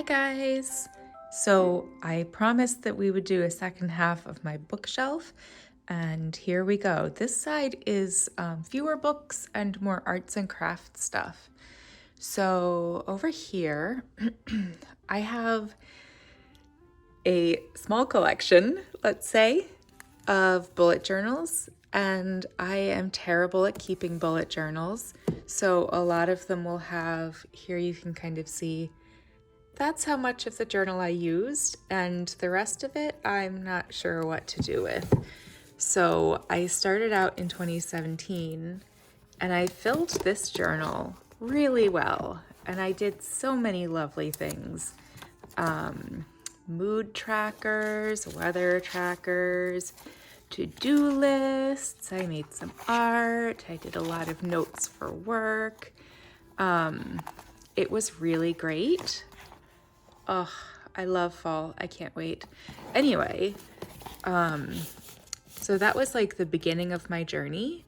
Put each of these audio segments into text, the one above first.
guys! So I promised that we would do a second half of my bookshelf, and here we go. This side is fewer books and more arts and crafts stuff. So over here, I have a small collection, let's say, of bullet journals, and I am terrible at keeping bullet journals. So a lot of them will have, here you can kind of see, that's how much of the journal I used, and the rest of it I'm not sure what to do with. So I started out in 2017 and I filled this journal really well, and I did so many lovely things. Mood trackers, weather trackers, to-do lists. I made some art. I did a lot of notes for work. It was really great. Oh, I love fall. I can't wait. Anyway, so that was like the beginning of my journey.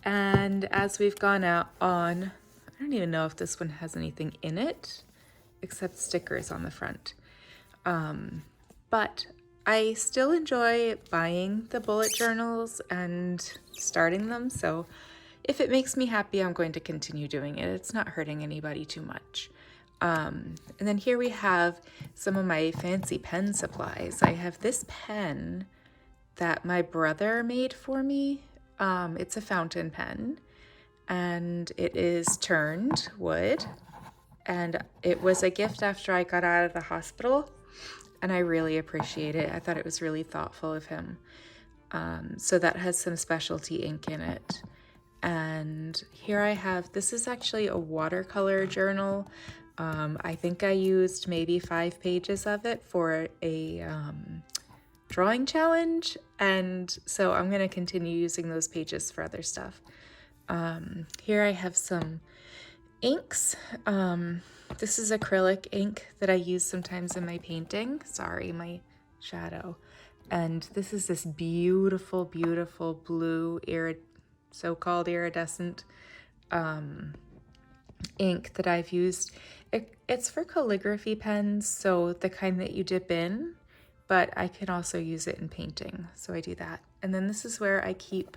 And as we've gone out on, I don't even know if this one has anything in it except stickers on the front. But I still enjoy buying the bullet journals and starting them. So if it makes me happy, I'm going to continue doing it. It's not hurting anybody too much. And then here we have some of my fancy pen supplies. I have this pen that my brother made for me. It's a fountain pen, and it is turned wood, and it was a gift after I got out of the hospital, and I really appreciate it. I thought it was really thoughtful of him. So that has some specialty ink in it. And here I have, this is actually a watercolor journal. I think I used maybe 5 pages of it for a drawing challenge, and so I'm going to continue using those pages for other stuff. Here I have some inks. This is acrylic ink that I use sometimes in my painting. Sorry, my shadow. And this is this beautiful, beautiful blue so-called iridescent ink that I've used. It's for calligraphy pens, so the kind that you dip in, but I can also use it in painting, so I do that. And then this is where I keep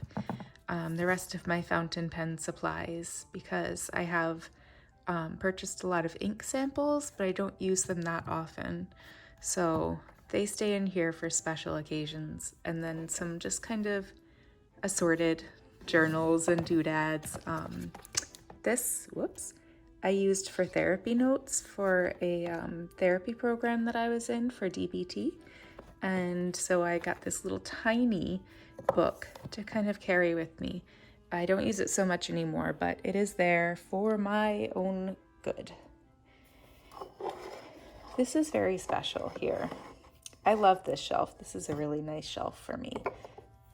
the rest of my fountain pen supplies, because I have purchased a lot of ink samples, but I don't use them that often. So they stay in here for special occasions. And then some just kind of assorted journals and doodads. I used for therapy notes for a therapy program that I was in for DBT. And so I got this little tiny book to kind of carry with me. I don't use it so much anymore, but it is there for my own good. This is very special here. I love this shelf. This is a really nice shelf for me.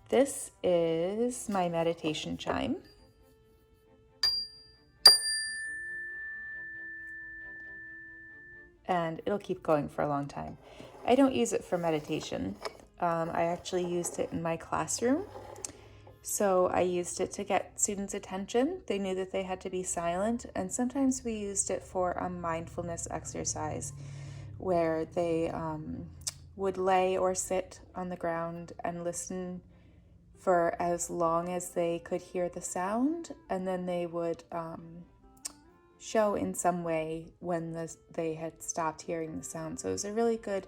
This is my meditation chime. And it'll keep going for a long time. I don't use it for meditation. I actually used it in my classroom. So I used it to get students' attention. They knew that they had to be silent, and sometimes we used it for a mindfulness exercise where they would lay or sit on the ground and listen for as long as they could hear the sound, and then they would show in some way when they had stopped hearing the sound. So it was a really good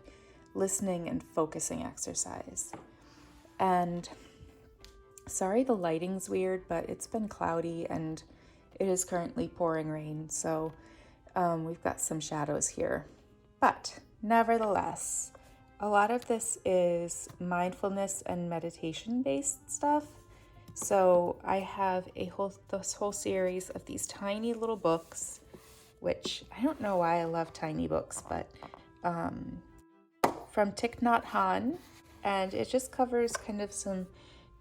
listening and focusing exercise. And sorry the lighting's weird, but it's been cloudy and it is currently pouring rain, so we've got some shadows here. But nevertheless, a lot of this is mindfulness and meditation based stuff. So I have this whole series of these tiny little books, which I don't know why I love tiny books, but from Thich Nhat Hanh, and it just covers kind of some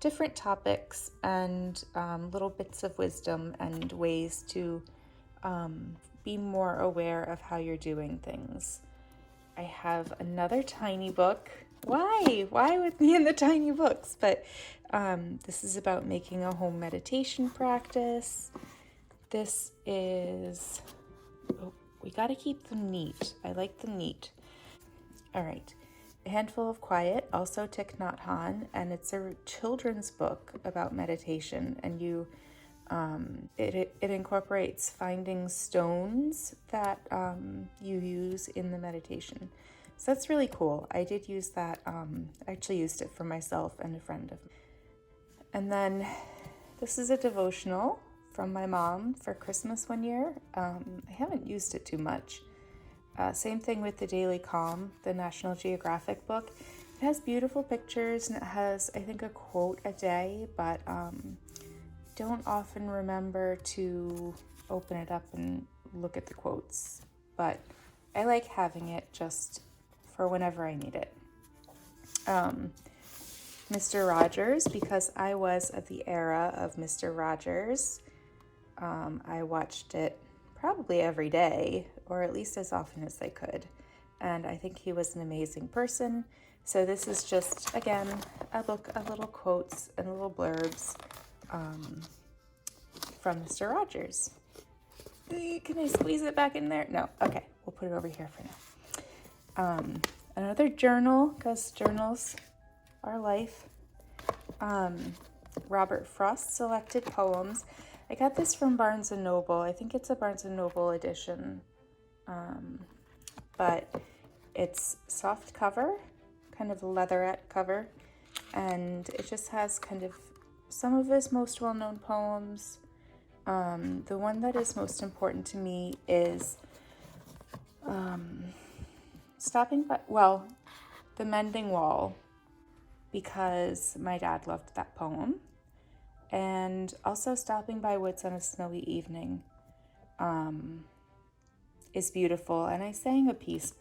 different topics and little bits of wisdom and ways to be more aware of how you're doing things. I have another tiny book. Why with me in the tiny books? But this is about making a home meditation practice. This is, We got to keep them neat. I like them neat. All right. A Handful of Quiet, also Thich Nhat Hanh, and it's a children's book about meditation, and it incorporates finding stones that you use in the meditation. So that's really cool. I did use that. I actually used it for myself and a friend of mine. And then this is a devotional from my mom for Christmas one year. I haven't used it too much. Same thing with the Daily Calm, the National Geographic book. It has beautiful pictures and it has, I think, a quote a day, but don't often remember to open it up and look at the quotes. But I like having it just for whenever I need it. Mr. Rogers, because I was of the era of Mr. Rogers. I watched it probably every day, or at least as often as I could. And I think he was an amazing person. So this is just, again, a book of little quotes and little blurbs from Mr. Rogers. Can I squeeze it back in there? No. Okay, we'll put it over here for now. Another journal, because journals are life. Robert Frost Selected Poems. I got this from Barnes & Noble. I think it's a Barnes & Noble edition. But it's soft cover, kind of leatherette cover, and it just has kind of some of his most well-known poems. The one that is most important to me is The Mending Wall, because my dad loved that poem. And also Stopping by Woods on a Snowy Evening is beautiful. And I sang a piece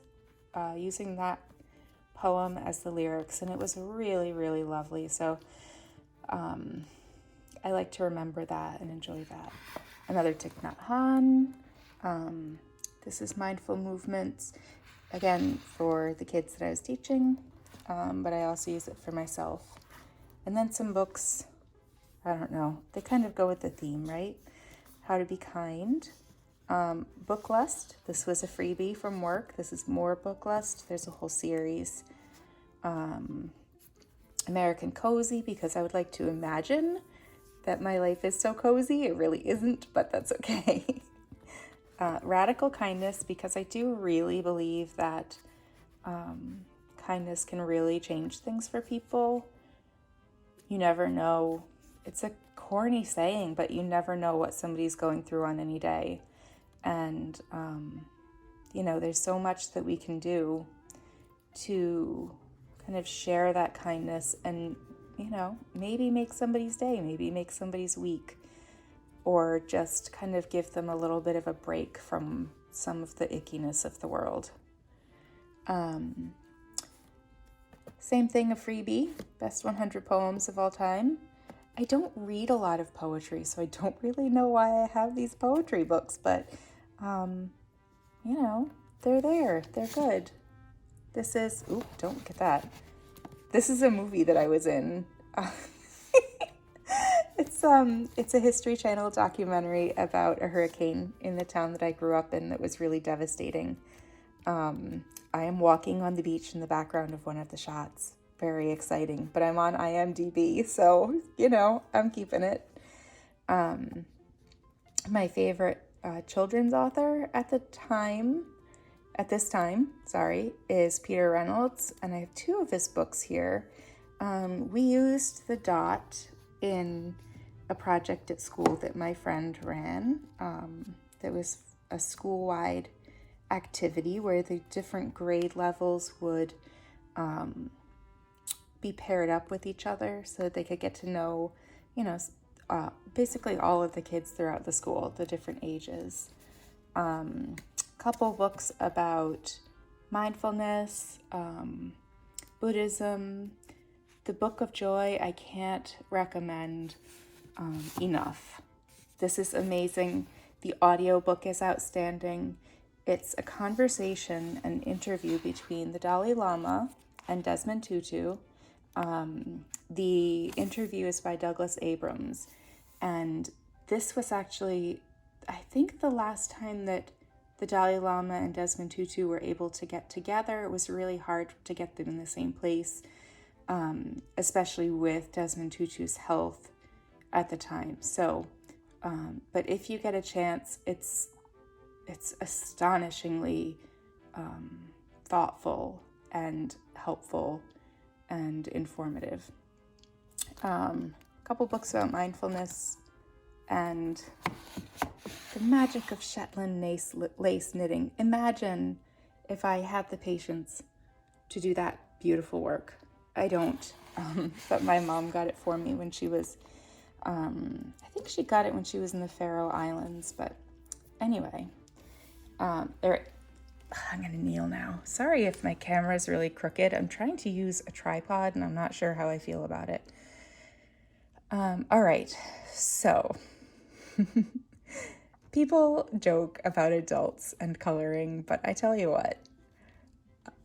using that poem as the lyrics, and it was really, really lovely. So I like to remember that and enjoy that. Another Thich Nhat Hanh. This is Mindful Movements, again, for the kids that I was teaching, but I also use it for myself. And then some books, I don't know, they kind of go with the theme, right? How to Be Kind. Book Lust, this was a freebie from work. This is more Book Lust. There's a whole series. American Cozy, because I would like to imagine that my life is so cozy. It really isn't, but that's okay. Radical Kindness, because I do really believe that kindness can really change things for people. You never know. It's a corny saying, but you never know what somebody's going through on any day. And, there's so much that we can do to kind of share that kindness and, maybe make somebody's day, maybe make somebody's week, or just kind of give them a little bit of a break from some of the ickiness of the world. Same thing, a freebie, Best 100 Poems of All Time. I don't read a lot of poetry, so I don't really know why I have these poetry books, but, they're there. They're good. This is, don't look at that. This is a movie that I was in. It's a History Channel documentary about a hurricane in the town that I grew up in that was really devastating. I am walking on the beach in the background of one of the shots. Very exciting, but I'm on IMDb, so, I'm keeping it. My favorite children's author at this time, is Peter Reynolds, and I have two of his books here. We used the dot in a project at school that my friend ran. That was a school-wide activity where the different grade levels would be paired up with each other so that they could get to know, basically all of the kids throughout the school, the different ages. Couple books about mindfulness, Buddhism. The Book of Joy, I can't recommend enough. This is amazing. The audiobook is outstanding. It's a conversation, an interview between the Dalai Lama and Desmond Tutu. The interview is by Douglas Abrams. And this was actually, I think, the last time that the Dalai Lama and Desmond Tutu were able to get together. It was really hard to get them in the same place, especially with Desmond Tutu's health at the time. So, but if you get a chance, it's astonishingly thoughtful and helpful and informative. A couple books about mindfulness and the magic of Shetland lace knitting. Imagine if I had the patience to do that beautiful work. I don't, but my mom got it for me when she was, I think she got it when she was in the Faroe Islands, but anyway, I'm gonna kneel now. Sorry if my camera is really crooked. I'm trying to use a tripod and I'm not sure how I feel about it. All right, so people joke about adults and coloring, but I tell you what,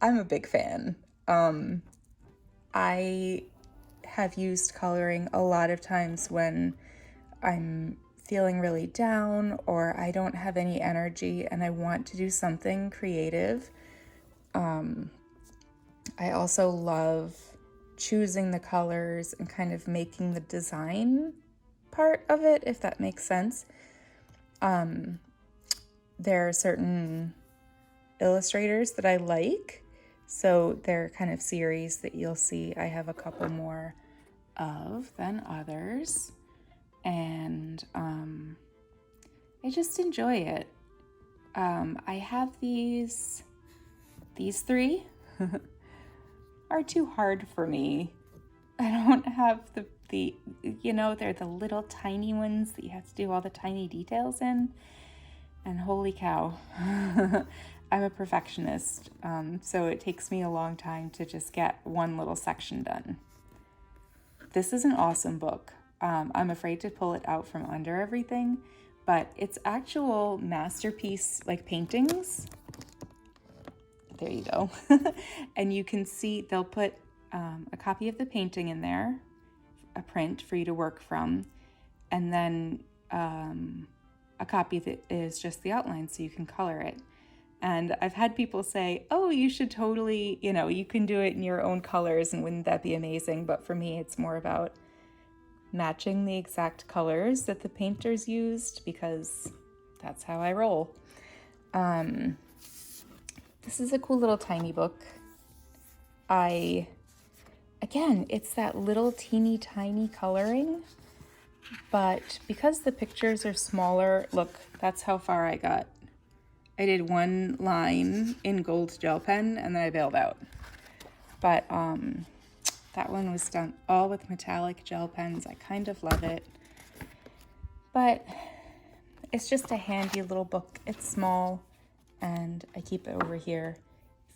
I'm a big fan. I have used coloring a lot of times when I'm feeling really down or I don't have any energy and I want to do something creative. I also love choosing the colors and kind of making the design part of it, if that makes sense. There are certain illustrators that I like, so they're kind of series that you'll see I have a couple more of than others, and I just enjoy it. I have these three are too hard for me. I don't have the they're the little tiny ones that you have to do all the tiny details in, and holy cow, I'm a perfectionist, so it takes me a long time to just get one little section done. This is an awesome book. I'm afraid to pull it out from under everything, but it's actual masterpiece, like paintings. There you go. And you can see they'll put a copy of the painting in there, a print for you to work from, and then a copy that is just the outline so you can color it. And I've had people say, oh, you should totally, you can do it in your own colors and wouldn't that be amazing? But for me, it's more about matching the exact colors that the painters used because that's how I roll. This is a cool little tiny book. Again, it's that little teeny tiny coloring, but because the pictures are smaller, look, that's how far I got. I did one line in gold gel pen and then I bailed out. But that one was done all with metallic gel pens. I kind of love it. But it's just a handy little book. It's small and I keep it over here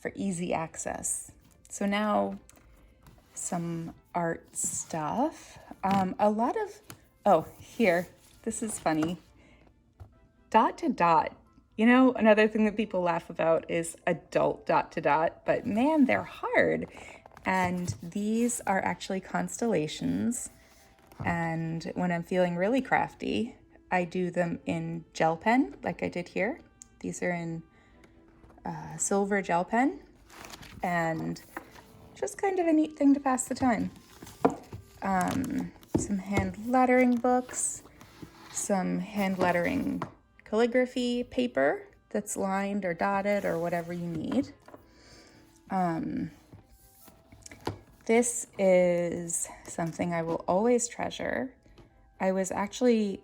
for easy access. So now some art stuff. Here, this is funny. Dot to dot. Another thing that people laugh about is adult dot to dot, but man, they're hard. And these are actually constellations. And when I'm feeling really crafty, I do them in gel pen, like I did here. These are in silver gel pen, and just kind of a neat thing to pass the time. Some hand lettering books, some hand lettering calligraphy paper that's lined or dotted or whatever you need. This is something I will always treasure. I was actually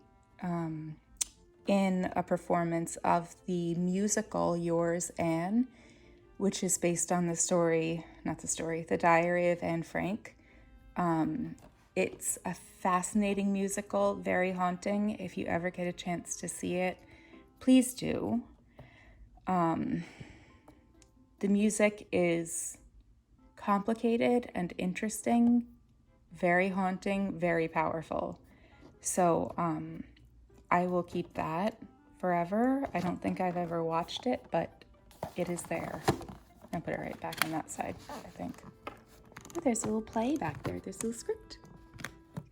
in a performance of the musical Yours, Anne, which is based on the Diary of Anne Frank. It's a fascinating musical, very haunting. If you ever get a chance to see it, please do. The music is complicated and interesting, very haunting, very powerful. So I will keep that forever. I don't think I've ever watched it, but it is there. I'll put it right back on that side, I think. Oh, there's a little play back there. There's a little script.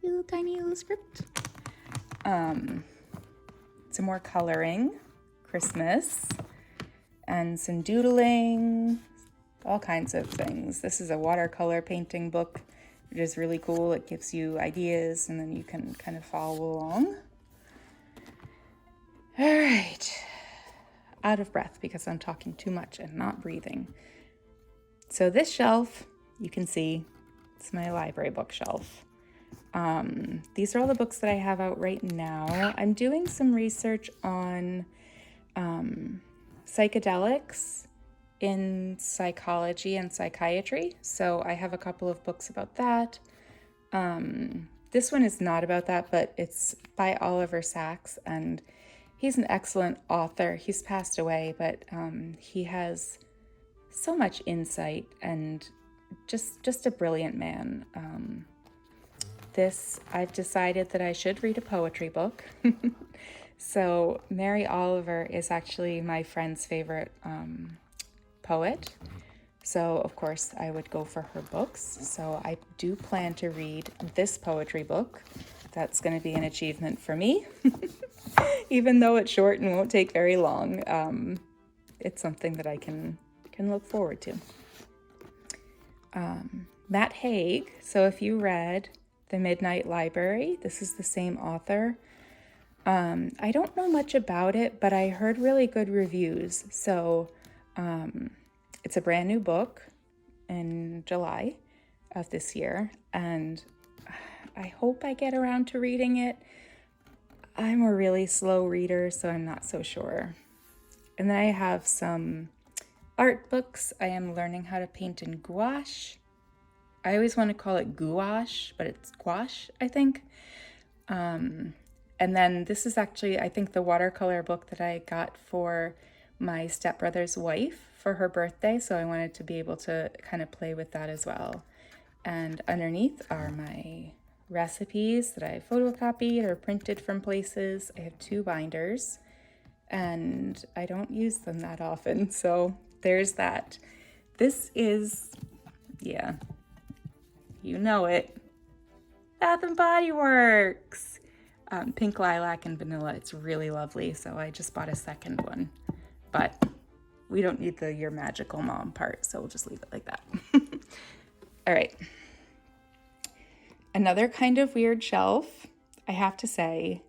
Little tiny little script. Some more coloring. Christmas. and some doodling, all kinds of things. This is a watercolor painting book, which is really cool. It gives you ideas and then you can kind of follow along. All right, out of breath because I'm talking too much and not breathing. So this shelf, you can see, it's my library bookshelf. These are all the books that I have out right now. I'm doing some research on psychedelics in psychology and psychiatry. So I have a couple of books about that. This one is not about that, but it's by Oliver Sacks, and he's an excellent author. He's passed away, but he has so much insight and just a brilliant man. I've decided that I should read a poetry book. So Mary Oliver is actually my friend's favorite poet. So of course I would go for her books. So I do plan to read this poetry book. That's going to be an achievement for me. Even though it's short and won't take very long, it's something that I can look forward to. Matt Haig. So if you read The Midnight Library, this is the same author. I don't know much about it, but I heard really good reviews. So it's a brand new book in July of this year, and I hope I get around to reading it. I'm a really slow reader, so I'm not so sure. And then I have some art books. I am learning how to paint in gouache. I always want to call it gouache, but it's gouache, I think. And then this is actually, I think, the watercolor book that I got for my stepbrother's wife for her birthday. So I wanted to be able to kind of play with that as well. And underneath are my recipes that I photocopied or printed from places. I have 2 binders and I don't use them that often. So there's that. This is, yeah, you know it, Bath and Body Works. Pink lilac and vanilla. It's really lovely. So I just bought a second one, but we don't need the "you're magical mom" part. So we'll just leave it like that. All right. Another kind of weird shelf, I have to say.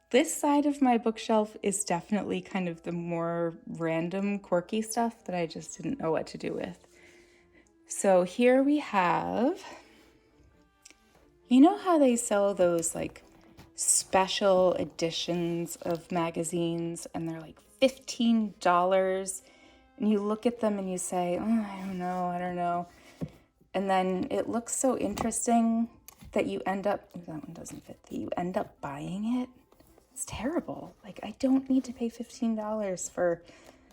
This side of my bookshelf is definitely kind of the more random, quirky stuff that I just didn't know what to do with. So here we have, you know how they sell those like special editions of magazines and they're like $15 and you look at them and you say, oh, I don't know. And then it looks so interesting that you end up, that one doesn't fit, that you end up buying it. It's terrible. Like, I don't need to pay $15 for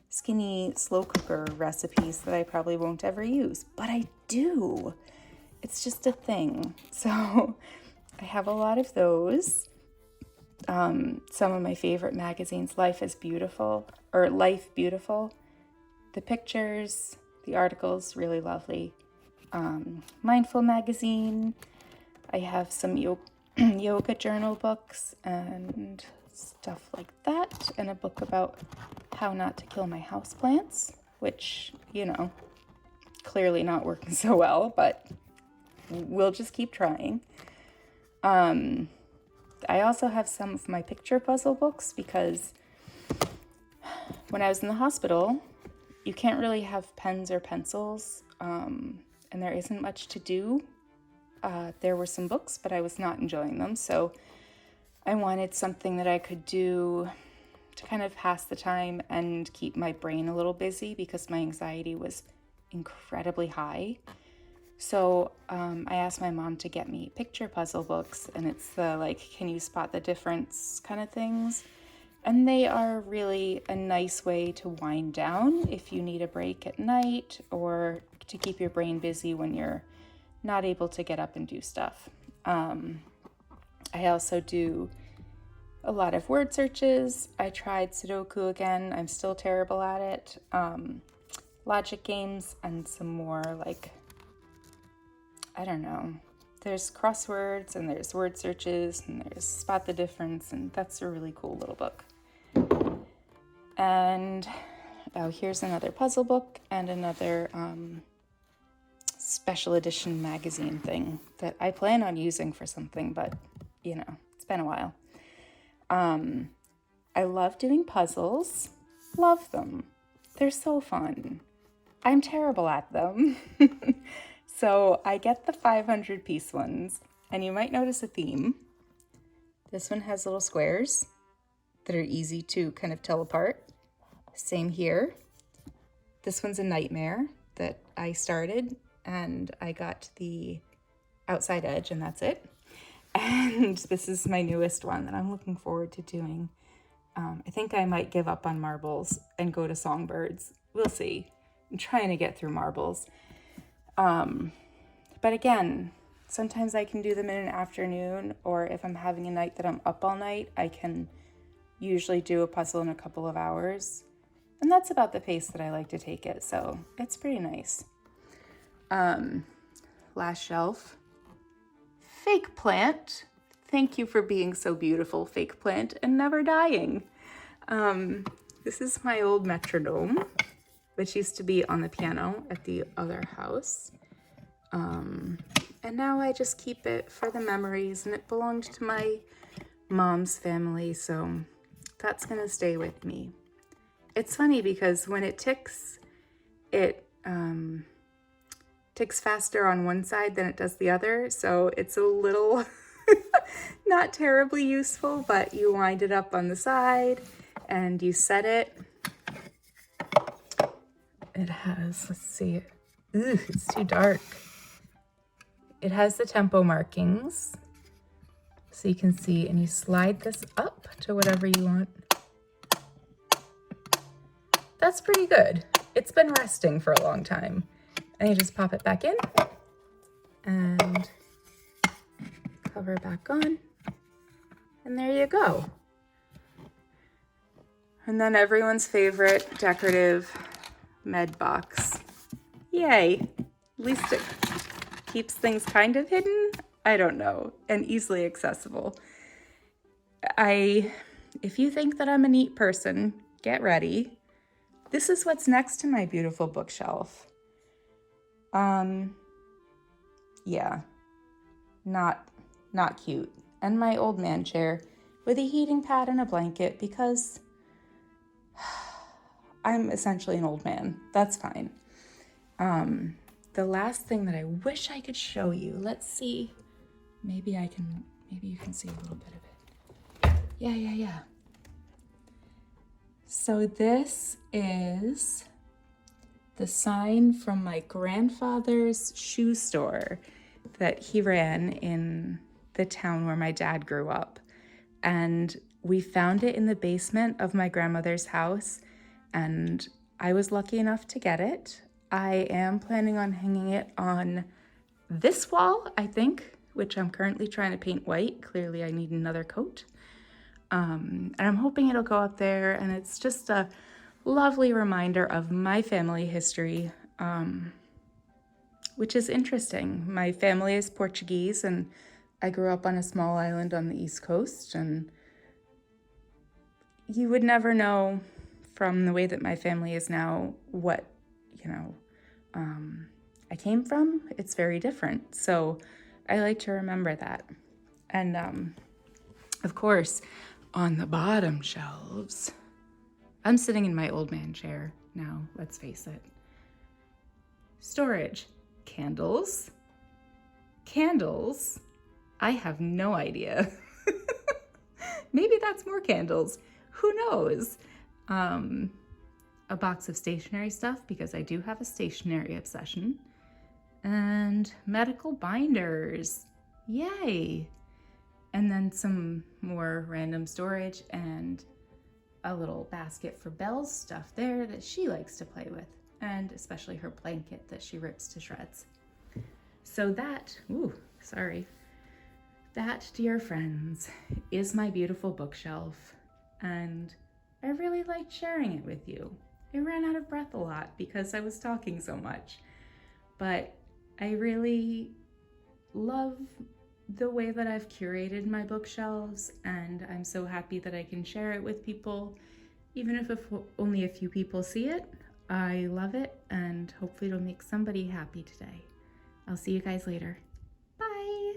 skinny slow cooker recipes that I probably won't ever use, but I do. It's just a thing. So I have a lot of those. Some of my favorite magazines, Life Beautiful. The pictures, the articles, really lovely. Mindful magazine. I have some yoga journal books and stuff like that, and a book about how not to kill my houseplants, which, clearly not working so well, but we'll just keep trying. I also have some of my picture puzzle books because when I was in the hospital, you can't really have pens or pencils, and there isn't much to do. There were some books, but I was not enjoying them, so I wanted something that I could do to kind of pass the time and keep my brain a little busy because my anxiety was incredibly high. So I asked my mom to get me picture puzzle books, and it's the can you spot the difference kind of things. And they are really a nice way to wind down if you need a break at night or to keep your brain busy when you're not able to get up and do stuff. I also do a lot of word searches. I tried Sudoku again. I'm still terrible at it. Logic games and some more I don't know. There's crosswords and there's word searches and there's spot the difference, and that's a really cool little book. And Oh, here's another puzzle book and another special edition magazine thing that I plan on using for something, but you know, it's been a while. I love doing puzzles. Love them. They're so fun. I'm terrible at them. So I get the 500 piece ones, and you might notice a theme. This one has little squares that are easy to kind of tell apart. Same here. This one's a nightmare that I started, and I got the outside edge, and that's it. And this is my newest one that I'm looking forward to doing. I think I might give up on marbles and go to songbirds. We'll see. I'm trying to get through marbles. But again, sometimes I can do them in an afternoon, or if I'm having a night that I'm up all night, I can usually do a puzzle in a couple of hours. And that's about the pace that I like to take it, so it's pretty nice. Last shelf. Fake plant. Thank you for being so beautiful, fake plant, and never dying. This is my old metronome, which used to be on the piano at the other house. And now I just keep it for the memories, and it belonged to my mom's family, so that's gonna stay with me. It's funny because when it ticks faster on one side than it does the other, so it's a little not terribly useful, but you wind it up on the side and you set it. It has, let's see, it's too dark. It has the tempo markings, so you can see, and you slide this up to whatever you want. That's pretty good. It's been resting for a long time. And you just pop it back in and cover back on, and there you go. And then everyone's favorite decorative med box. Yay! At least it keeps things kind of hidden. I don't know, and easily accessible. If you think that I'm a neat person, get ready. This is what's next to my beautiful bookshelf. Yeah, not cute. And my old man chair with a heating pad and a blanket because I'm essentially an old man. That's fine. The last thing that I wish I could show you, let's see. Maybe you can see a little bit of it. Yeah. So this is the sign from my grandfather's shoe store that he ran in the town where my dad grew up. And we found it in the basement of my grandmother's house, and I was lucky enough to get it. I am planning on hanging it on this wall, I think, which I'm currently trying to paint white. Clearly I need another coat. And I'm hoping it'll go up there, and it's just a lovely reminder of my family history, which is interesting. My family is Portuguese, and I grew up on a small island on the East Coast, and you would never know from the way that my family is now what, I came from. It's very different. So I like to remember that. And of course, on the bottom shelves, I'm sitting in my old man chair now, let's face it. Storage. Candles. I have no idea. Maybe that's more candles. Who knows? A box of stationery stuff, because I do have a stationery obsession. And medical binders. Yay! And then some more random storage and a little basket for Belle's stuff there that she likes to play with, and especially her blanket that she rips to shreds. So that, that, dear friends, is my beautiful bookshelf, and I really liked sharing it with you. I ran out of breath a lot because I was talking so much, but I really love the way that I've curated my bookshelves, and I'm so happy that I can share it with people. Even if only a few people see it, I love it, and hopefully it'll make somebody happy today. I'll see you guys later. Bye!